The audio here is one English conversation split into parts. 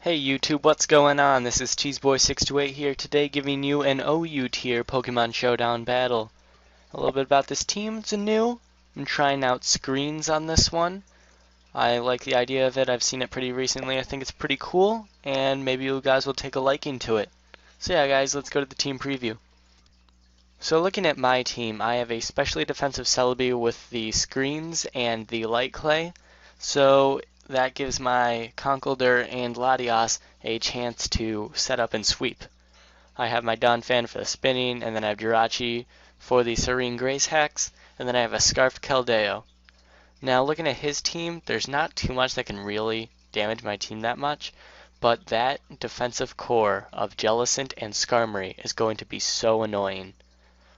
Hey YouTube, what's going on? This is Cheeseboy628 here today giving you an OU tier Pokemon Showdown battle. A little bit about this team, it's new. I'm trying out screens on this one. I like the idea of it, I've seen it pretty recently, I think it's pretty cool, and maybe you guys will take a liking to it. So yeah guys, let's go to the team preview. So looking at my team, I have a specially defensive Celebi with the screens and the light clay. So that gives my Conkeldurr and Latias a chance to set up and sweep. I have my Donphan for the spinning, and then I have Jirachi for the Serene Grace hacks, and then I have a Scarfed Keldeo. Now looking at his team, there's not too much that can really damage my team that much, but that defensive core of Jellicent and Skarmory is going to be so annoying.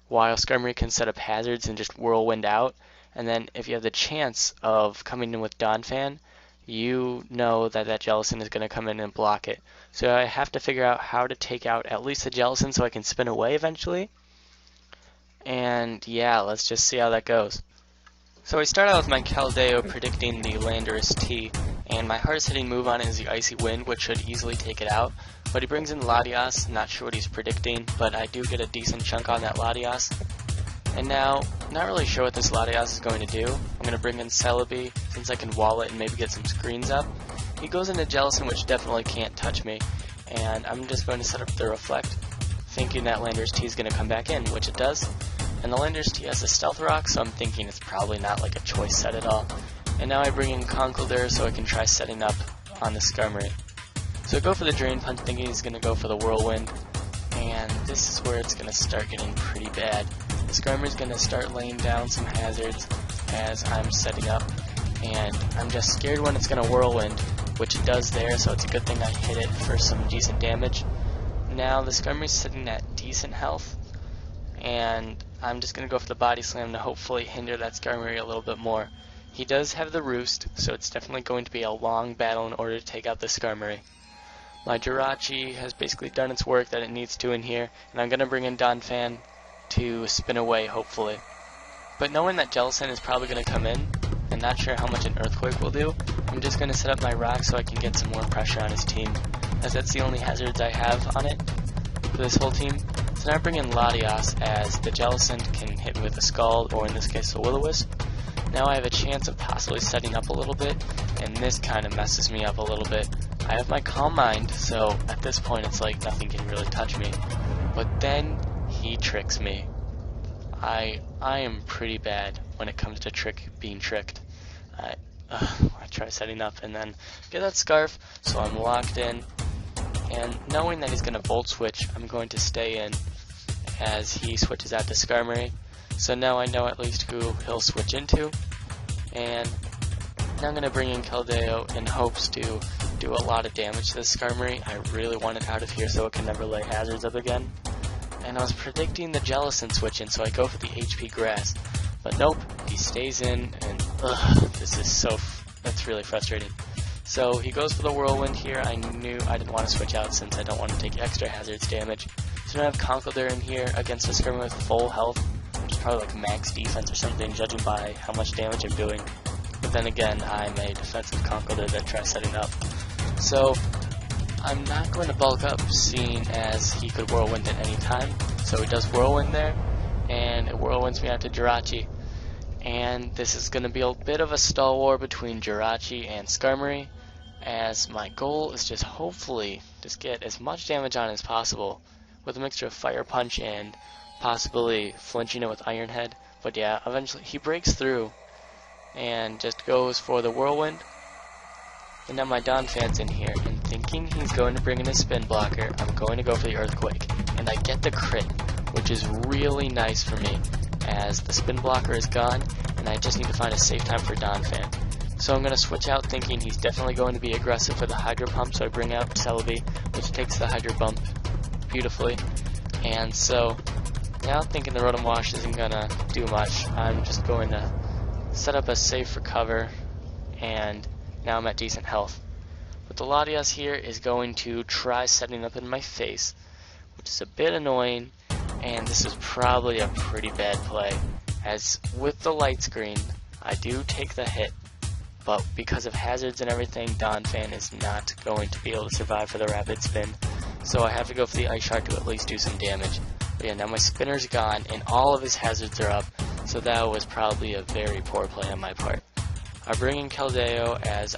While Skarmory can set up hazards and just whirlwind out, and then if you have the chance of coming in with Donphan, you know that Jellicent is going to come in and block it. So I have to figure out how to take out at least the Jellicent so I can spin away eventually. And yeah, let's just see how that goes. So I start out with my Keldeo predicting the Landorus T, and my hardest hitting move on it is the Icy Wind, which should easily take it out. But he brings in Latias, not sure what he's predicting, but I do get a decent chunk on that Latias. And now, not really sure what this Latias is going to do. I'm going to bring in Celebi, since I can wall it and maybe get some screens up. He goes into Jellicent, which definitely can't touch me, and I'm just going to set up the Reflect, thinking that Landorus T is going to come back in, which it does. And the Landorus T has a Stealth Rock, so I'm thinking it's probably not like a choice set at all. And now I bring in Conkeldurr so I can try setting up on the Skarmory. So I go for the Drain Punch thinking he's going to go for the Whirlwind, and this is where it's going to start getting pretty bad. The Skarmory's going to start laying down some hazards as I'm setting up, and I'm just scared when it's going to Whirlwind, which it does there, so it's a good thing I hit it for some decent damage. Now the Skarmory's sitting at decent health, and I'm just going to go for the Body Slam to hopefully hinder that Skarmory a little bit more. He does have the Roost, so it's definitely going to be a long battle in order to take out the Skarmory. My Jirachi has basically done its work that it needs to in here, and I'm going to bring in Donphan to spin away, hopefully. But knowing that Jellicent is probably going to come in, and not sure how much an Earthquake will do, I'm just going to set up my Rock so I can get some more pressure on his team, as that's the only hazards I have on it for this whole team. So now I bring in Latias, as the Jellicent can hit me with a Scald, or in this case a Will-O-Wisp. Now I have a chance of possibly setting up a little bit, and this kind of messes me up a little bit. I have my Calm Mind, so at this point it's like nothing can really touch me. But then he tricks me. I am pretty bad when it comes to being tricked. I try setting up and then get that Scarf, so I'm locked in. And knowing that he's going to Volt Switch, I'm going to stay in as he switches out to Skarmory. So now I know at least who he'll switch into. And now I'm going to bring in Keldeo in hopes to do a lot of damage to this Skarmory. I really want it out of here so it can never lay hazards up again. And I was predicting the Jellicent switch in, so I go for the HP Grass. But nope, he stays in, and that's really frustrating. So he goes for the Whirlwind here. I knew I didn't want to switch out since I don't want to take extra hazards damage. So now I have Conkeldurr in here against a Skarmory with full health, which is probably like max defense or something, judging by how much damage I'm doing. But then again, I'm a defensive Conkeldurr that tries setting up. So I'm not going to bulk up, seeing as he could Whirlwind at any time. So he does Whirlwind there, and it Whirlwinds me out to Jirachi. And this is going to be a bit of a stall war between Jirachi and Skarmory, as my goal is just hopefully just get as much damage on as possible with a mixture of Fire Punch and possibly flinching it with Iron Head. But yeah, eventually he breaks through and just goes for the Whirlwind. And now my Donphan's in here, and thinking he's going to bring in a Spin Blocker, I'm going to go for the Earthquake. And I get the crit, which is really nice for me, as the Spin Blocker is gone, and I just need to find a safe time for Donphan. So I'm going to switch out thinking he's definitely going to be aggressive for the Hydro Pump, so I bring out Celebi, which takes the Hydro Bump beautifully. And so now thinking the Rotom Wash isn't going to do much, I'm just going to set up a safe recover, and now I'm at decent health. But the Latias here is going to try setting up in my face, which is a bit annoying, and this is probably a pretty bad play, as with the light screen, I do take the hit, but because of hazards and everything, Donphan is not going to be able to survive for the rapid spin. So I have to go for the Ice Shard to at least do some damage. But yeah, now my spinner's gone, and all of his hazards are up, so that was probably a very poor play on my part. I bring in Keldeo as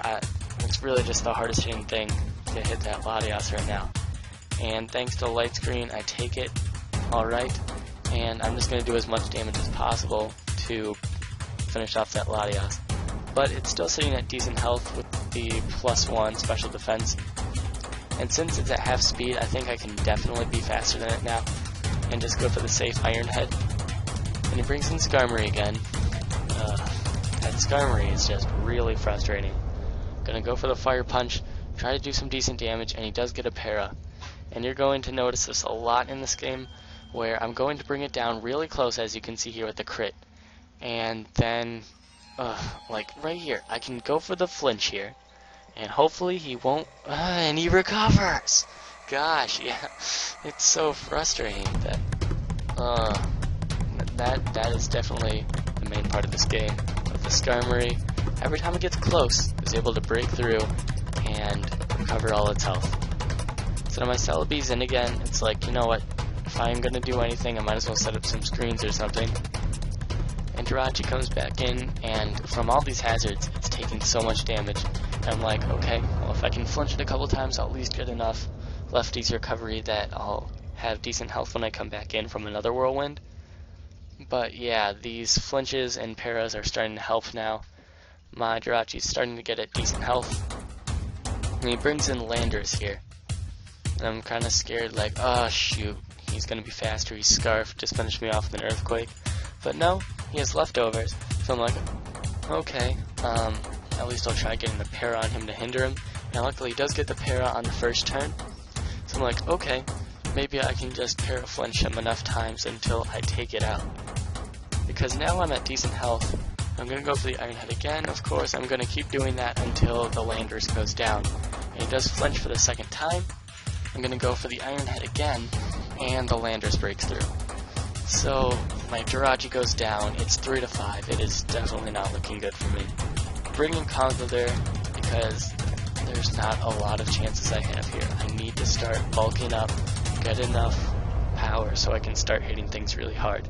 it's really just the hardest hitting thing to hit that Latias right now. And thanks to the light screen, I take it alright, and I'm just going to do as much damage as possible to finish off that Latias. But it's still sitting at decent health with the +1 special defense. And since it's at half speed, I think I can definitely be faster than it now. And just go for the safe Iron Head. And he brings in Skarmory again. That Skarmory is just really frustrating. Gonna go for the Fire Punch, try to do some decent damage, and he does get a Para. And you're going to notice this a lot in this game, where I'm going to bring it down really close, as you can see here with the crit. And then, like right here, I can go for the flinch here. And hopefully he won't, and he recovers! Gosh, yeah, it's so frustrating that, that is definitely the main part of this game. But the Skarmory, every time it gets close, is able to break through and recover all its health. So now my Celebi's in again. It's like, you know what, if I'm gonna do anything, I might as well set up some screens or something. And Jirachi comes back in, and from all these hazards, it's taking so much damage. And I'm like, okay, well, if I can flinch it a couple times, I'll at least get enough lefties recovery that I'll have decent health when I come back in from another whirlwind. But yeah, these flinches and paras are starting to help now. My Jirachi's starting to get at decent health. And he brings in Landers here. And I'm kind of scared, like, oh shoot, he's going to be faster, he's Scarf, just finish me off with an Earthquake. But no, he has leftovers, so I'm like, okay, at least I'll try getting the para on him to hinder him. And luckily he does get the para on the first turn, so I'm like, okay, maybe I can just para flinch him enough times until I take it out. Because now I'm at decent health, I'm going to go for the Iron Head again, of course, I'm going to keep doing that until the Landers goes down. And he does flinch for the second time, I'm going to go for the Iron Head again, and the Landers breaks through. So my Jirachi goes down, it's 3-5, it is definitely not looking good for me. Bringing Congo there because there's not a lot of chances I have here. I need to start bulking up, get enough power so I can start hitting things really hard.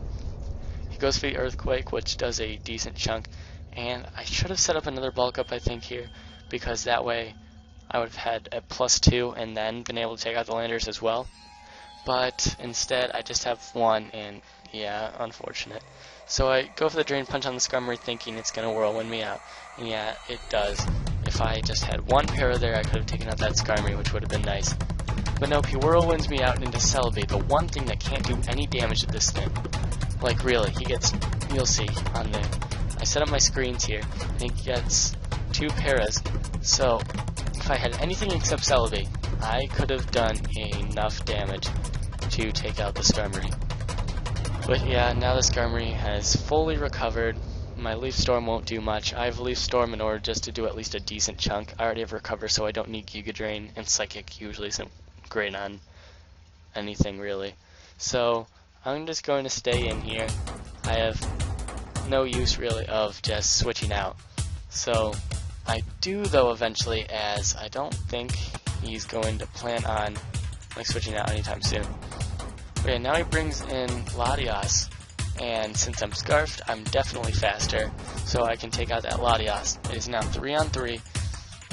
He goes for the Earthquake, which does a decent chunk, and I should have set up another bulk up I think here, because that way I would have had a +2 and then been able to take out the Landers as well. But instead, I just have one, and yeah, unfortunate. So I go for the Drain Punch on the Skarmory thinking it's going to whirlwind me out, and yeah, it does. If I just had one para there, I could have taken out that Skarmory, which would have been nice. But nope, he whirlwinds me out into Celebi, the one thing that can't do any damage to this thing. Like really, he gets, you'll see on there. I set up my screens here, and he gets 2 paras, so if I had anything except Celebi, I could have done enough damage to take out the Skarmory. But yeah, now the Skarmory has fully recovered. My Leaf Storm won't do much. I have Leaf Storm in order just to do at least a decent chunk. I already have Recover, so I don't need Giga Drain, and Psychic usually isn't great on anything really. So I'm just going to stay in here. I have no use really of just switching out. So I do though eventually, as I don't think he's going to plan on like switching out anytime soon. But yeah, now he brings in Latias, and since I'm Scarfed, I'm definitely faster, so I can take out that Latias. It is now 3-on-3,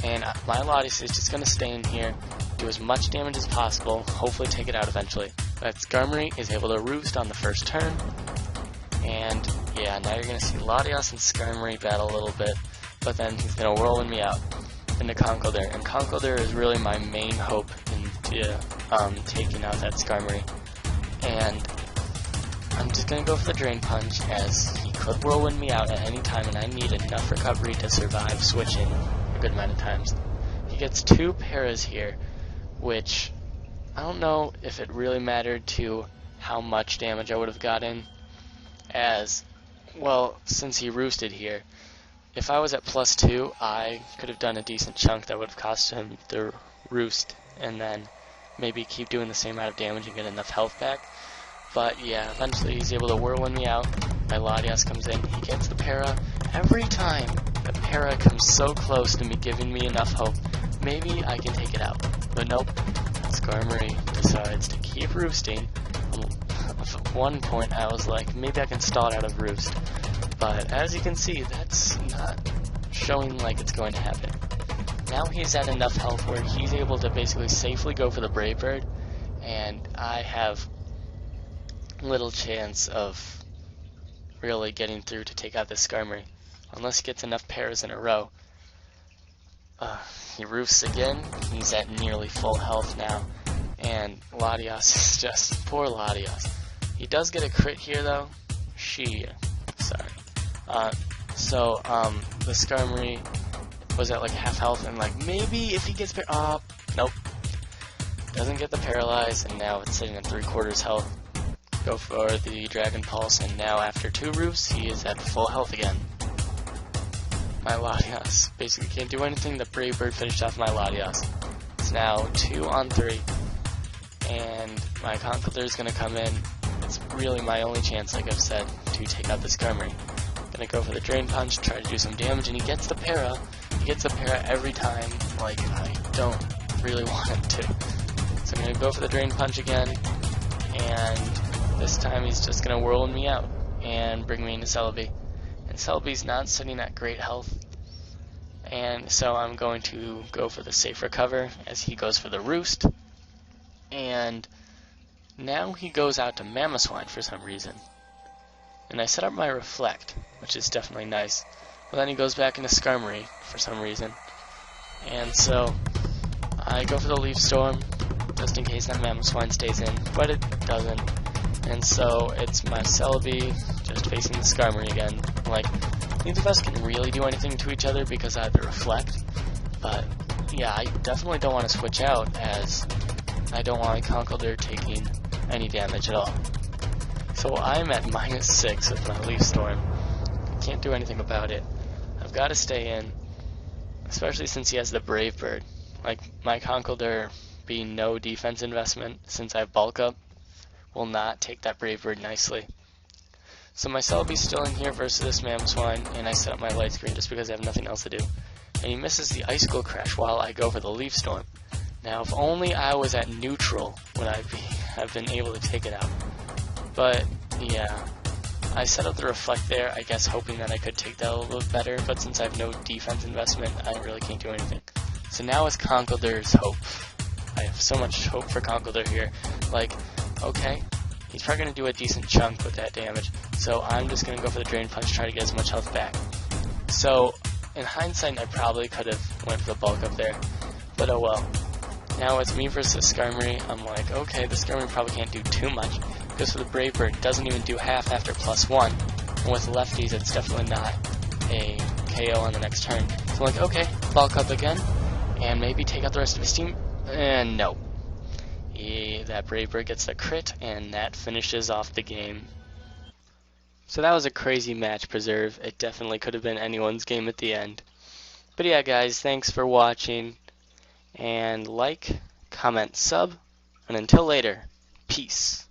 and my Latias is just going to stay in here, do as much damage as possible, hopefully take it out eventually. That Skarmory is able to roost on the first turn, and yeah, now you're going to see Latias and Skarmory battle a little bit, but then he's going to whirlwind me out into Conkeldurr, and Conkeldurr is really my main hope in taking out that Skarmory. And I'm just going to go for the Drain Punch, as he could whirlwind me out at any time, and I need enough recovery to survive switching a good amount of times. He gets 2 paras here, which I don't know if it really mattered to how much damage I would have gotten, as, well, since he roosted here, if I was at +2, I could have done a decent chunk that would have cost him the roost, and then maybe keep doing the same amount of damage and get enough health back. But yeah, eventually he's able to whirlwind me out. My Latias comes in, he gets the para every time, The para comes so close to me, giving me enough hope. Maybe I can take it out. But nope. Skarmory decides to keep roosting. At one point I was like, maybe I can stall it out of roost. But as you can see, that's not showing like it's going to happen. Now he's at enough health where he's able to basically safely go for the Brave Bird, and I have little chance of really getting through to take out this Skarmory, unless he gets enough pairs in a row. He roosts again. He's at nearly full health now, and Latios is just poor Latios. He does get a crit here though. The Skarmory was at like half health, and like maybe if he gets nope, doesn't get the paralyze, and now it's sitting at 3/4 health. Go for the Dragon Pulse, and now after 2 roofs, he is at full health again. My Latios basically can't do anything. The Brave Bird finished off my Latios. It's now 2 on 3, and my Conkeldurr is going to come in. It's really my only chance, like I've said, to take out this Skarmory. Gonna go for the Drain Punch, try to do some damage, and he gets the para. He gets the para every time, like I don't really want him to. So I'm gonna go for the Drain Punch again, and this time he's just gonna whirl me out and bring me into Celebi. And Celebi's not sitting at great health, and so I'm going to go for the safe recover as he goes for the Roost. And now he goes out to Mamoswine for some reason. And I set up my Reflect, which is definitely nice. But then he goes back into Skarmory for some reason. And so I go for the Leaf Storm, just in case that Mamoswine stays in, but it doesn't. And so it's my Celebi just facing the Skarmory again. Like, neither of us can really do anything to each other because I have the Reflect. But yeah, I definitely don't want to switch out, as I don't want Conkeldurr taking any damage at all. So I'm at -6 with my Leaf Storm. Can't do anything about it. I've got to stay in, especially since he has the Brave Bird. Like, my Conkeldurr being no defense investment, since I have Bulk Up, will not take that Brave Bird nicely. So my Celebi's still in here versus this Mamoswine, and I set up my Light Screen just because I have nothing else to do. And he misses the Icicle Crash while I go for the Leaf Storm. Now, if only I was at neutral would I have been able to take it out. But yeah, I set up the Reflect there, I guess hoping that I could take that a little bit better, but since I have no defense investment, I really can't do anything. So now it's Conkeldurr's hope. I have so much hope for Conkeldurr here. Like, okay, he's probably going to do a decent chunk with that damage, so I'm just going to go for the Drain Punch, try to get as much health back. So, in hindsight, I probably could have went for the Bulk Up there, but oh well. Now it's me versus Skarmory. I'm like, okay, the Skarmory probably can't do too much. Goes for the Brave Bird, doesn't even do half after +1. And with lefties, it's definitely not a KO on the next turn. So I'm like, okay, Bulk Up again, and maybe take out the rest of his team. And no. That Brave Bird gets the crit, and that finishes off the game. So that was a crazy match, Preserve. It definitely could have been anyone's game at the end. But yeah, guys, thanks for watching. And like, comment, sub, and until later, peace.